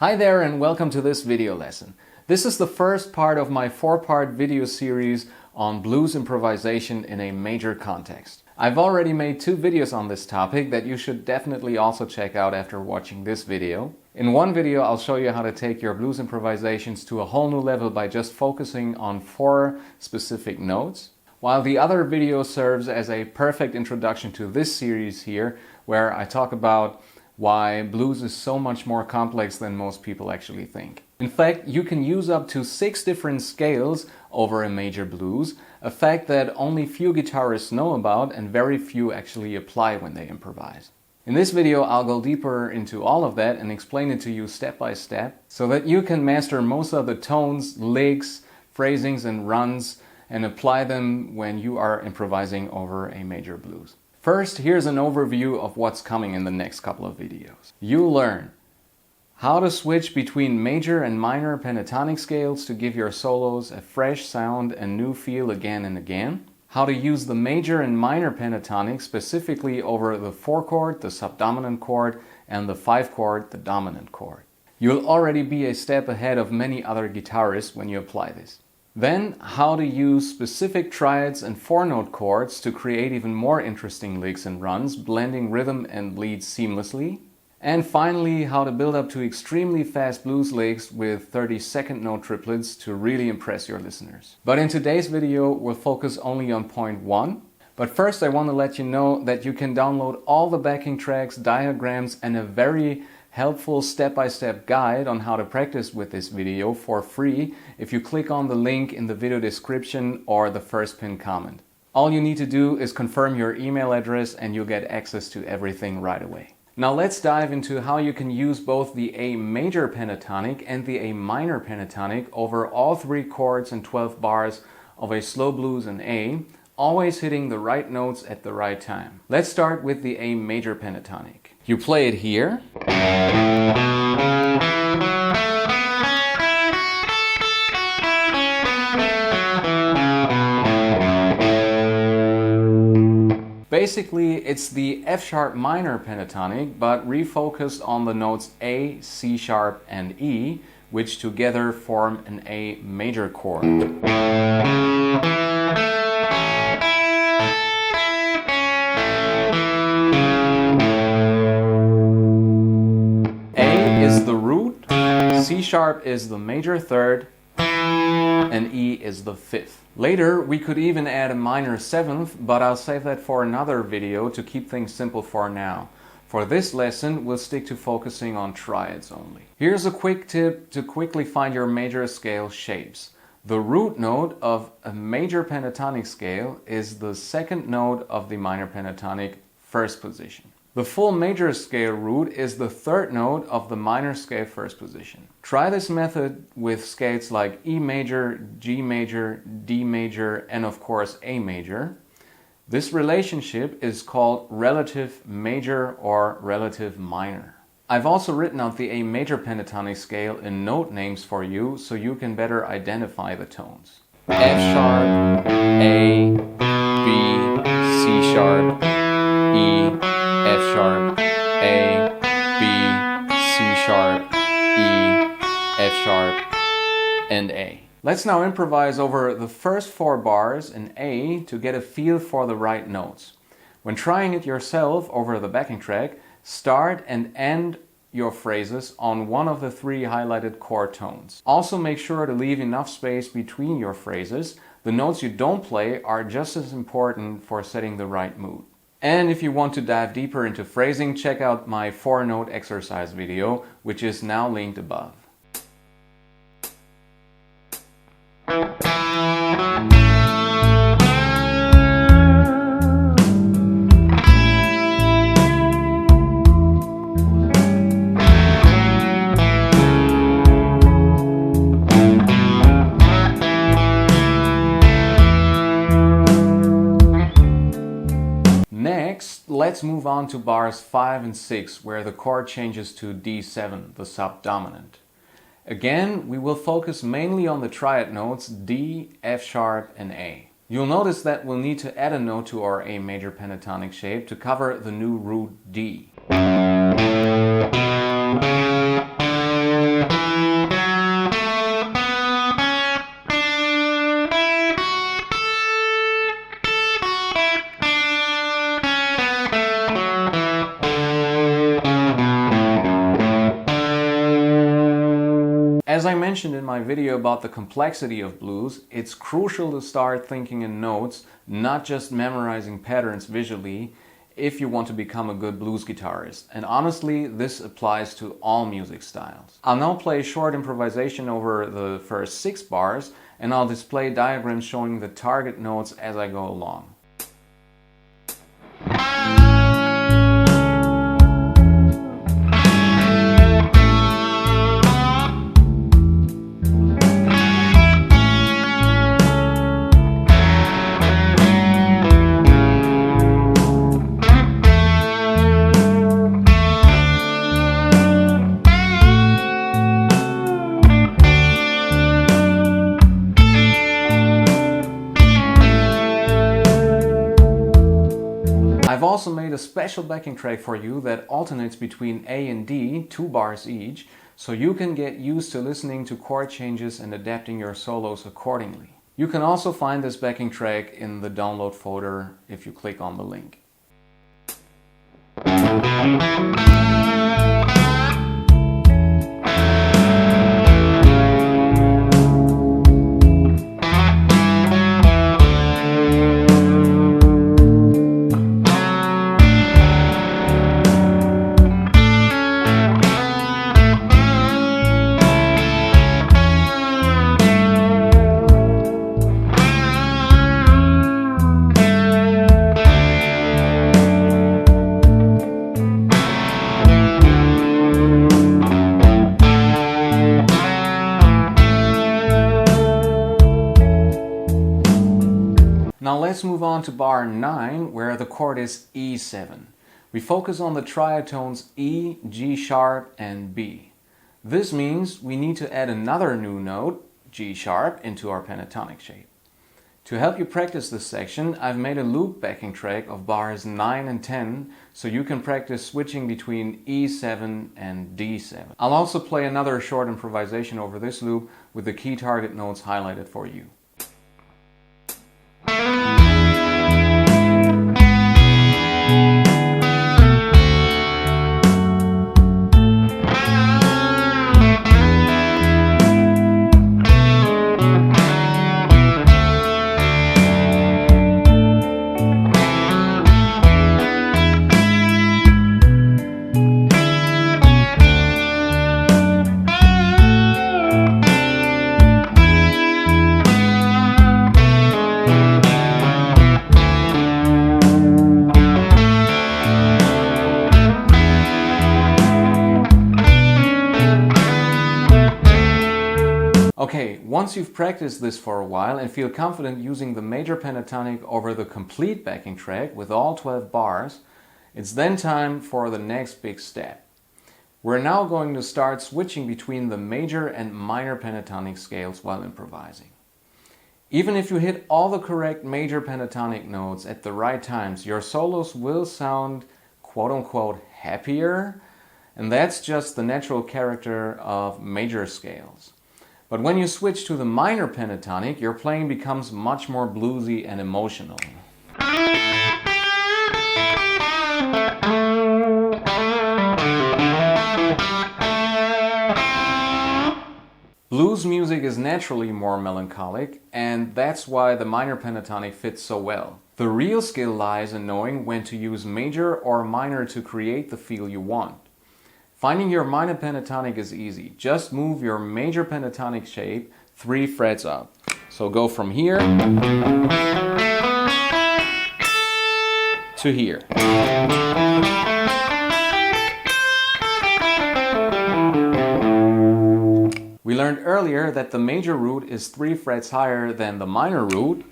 Hi there and welcome to this video lesson. This is the first part of my 4-part video series on blues improvisation in a major context. I've already made 2 videos on this topic that you should definitely also check out after watching this video. In one video I'll show you how to take your blues improvisations to a whole new level by just focusing on 4 specific notes, while the other video serves as a perfect introduction to this series here, where I talk about why blues is so much more complex than most people actually think. In fact, you can use up to 6 different scales over a major blues, a fact that only few guitarists know about and very few actually apply when they improvise. In this video I'll go deeper into all of that and explain it to you step by step so that you can master most of the tones, licks, phrasings and runs and apply them when you are improvising over a major blues. First, here's an overview of what's coming in the next couple of videos. You'll learn how to switch between major and minor pentatonic scales to give your solos a fresh sound and new feel again and again. How to use the major and minor pentatonic specifically over the 4 chord, the subdominant chord, and the 5 chord, the dominant chord. You'll already be a step ahead of many other guitarists when you apply this. Then, how to use specific triads and 4-note chords to create even more interesting licks and runs, blending rhythm and lead seamlessly. And finally, how to build up to extremely fast blues licks with 32nd note triplets to really impress your listeners. But in today's video, we'll focus only on point 1. But first I want to let you know that you can download all the backing tracks, diagrams and a very helpful step-by-step guide on how to practice with this video for free if you click on the link in the video description or the first pinned comment. All you need to do is confirm your email address and you'll get access to everything right away. Now let's dive into how you can use both the A major pentatonic and the A minor pentatonic over all 3 chords and 12 bars of a slow blues in A, always hitting the right notes at the right time. Let's start with the A major pentatonic. You play it here. Basically, it's the F sharp minor pentatonic, but refocused on the notes A, C sharp, and E, which together form an A major chord. A is the root, C sharp is the major third, and E is the 5th. Later we could even add a minor 7th, but I'll save that for another video to keep things simple for now. For this lesson we'll stick to focusing on triads only. Here's a quick tip to quickly find your major scale shapes. The root note of a major pentatonic scale is the 2nd note of the minor pentatonic, 1st position. The full major scale root is the 3rd note of the minor scale 1st position. Try this method with scales like E major, G major, D major, and of course A major. This relationship is called relative major or relative minor. I've also written out the A major pentatonic scale in note names for you so you can better identify the tones. F sharp, A, B, C sharp, E, F sharp, A, B, C sharp, E, F sharp, and A. Let's now improvise over the first 4 bars in A to get a feel for the right notes. When trying it yourself over the backing track, start and end your phrases on one of the 3 highlighted chord tones. Also make sure to leave enough space between your phrases. The notes you don't play are just as important for setting the right mood. And if you want to dive deeper into phrasing, check out my 4-note exercise video, which is now linked above. Next, let's move on to bars 5 and 6, where the chord changes to D7, the subdominant. Again, we will focus mainly on the triad notes D, F sharp, and A. You'll notice that we'll need to add a note to our A major pentatonic shape to cover the new root D. As I mentioned in my video about the complexity of blues, it's crucial to start thinking in notes, not just memorizing patterns visually, if you want to become a good blues guitarist. And honestly, this applies to all music styles. I'll now play a short improvisation over the first 6 bars, and I'll display diagrams showing the target notes as I go along. I've also made a special backing track for you that alternates between A and D, 2 bars each, so you can get used to listening to chord changes and adapting your solos accordingly. You can also find this backing track in the download folder if you click on the link. Now let's move on to bar 9, where the chord is E7. We focus on the triatones E, G sharp and B. This means we need to add another new note, G sharp, into our pentatonic shape. To help you practice this section, I've made a loop backing track of bars 9 and 10, so you can practice switching between E7 and D7. I'll also play another short improvisation over this loop with the key target notes highlighted for you. Okay, once you've practiced this for a while and feel confident using the major pentatonic over the complete backing track with all 12 bars, it's then time for the next big step. We're now going to start switching between the major and minor pentatonic scales while improvising. Even if you hit all the correct major pentatonic notes at the right times, your solos will sound quote-unquote happier, and that's just the natural character of major scales. But when you switch to the minor pentatonic, your playing becomes much more bluesy and emotional. Blues music is naturally more melancholic, and that's why the minor pentatonic fits so well. The real skill lies in knowing when to use major or minor to create the feel you want. Finding your minor pentatonic is easy. Just move your major pentatonic shape 3 frets up. So go from here to here. We learned earlier that the major root is 3 frets higher than the minor root.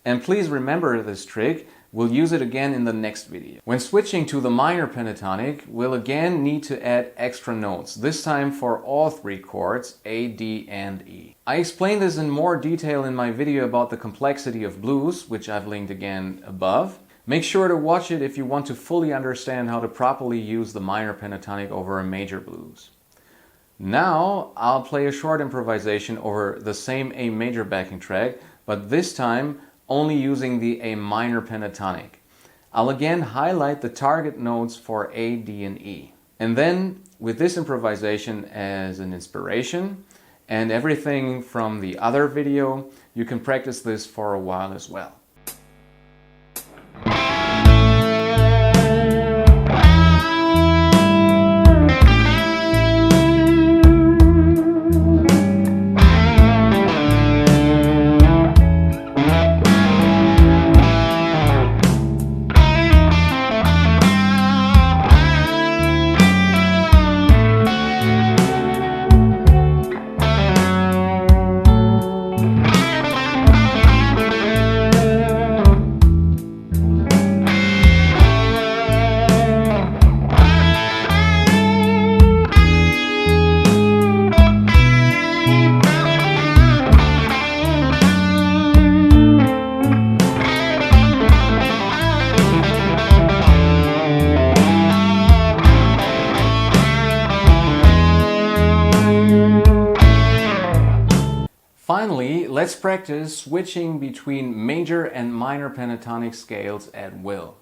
And please remember this trick. We'll use it again in the next video. When switching to the minor pentatonic, we'll again need to add extra notes, this time for all 3 chords, A, D, and E. I explained this in more detail in my video about the complexity of blues, which I've linked again above. Make sure to watch it if you want to fully understand how to properly use the minor pentatonic over a major blues. Now I'll play a short improvisation over the same A major backing track, but this time only using the A minor pentatonic. I'll again highlight the target notes for A, D, and E. And then with this improvisation as an inspiration, and everything from the other video, you can practice this for a while as well. Finally, let's practice switching between major and minor pentatonic scales at will.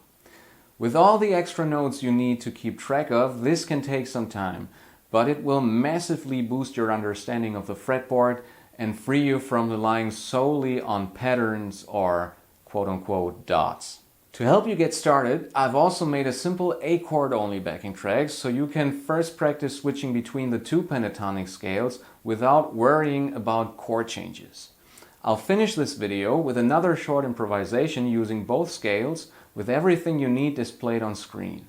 With all the extra notes you need to keep track of, this can take some time, but it will massively boost your understanding of the fretboard and free you from relying solely on patterns or quote-unquote dots. To help you get started, I've also made a simple A chord only backing track so you can first practice switching between the two pentatonic scales without worrying about chord changes. I'll finish this video with another short improvisation using both scales with everything you need displayed on screen.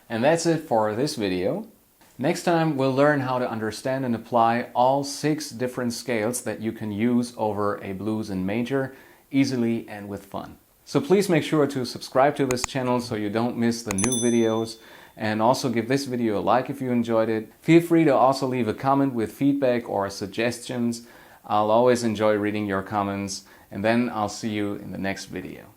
And that's it for this video. Next time we'll learn how to understand and apply all 6 different scales that you can use over a blues in major easily and with fun. So please make sure to subscribe to this channel so you don't miss the new videos, and also give this video a like if you enjoyed it. Feel free to also leave a comment with feedback or suggestions. I'll always enjoy reading your comments, and then I'll see you in the next video.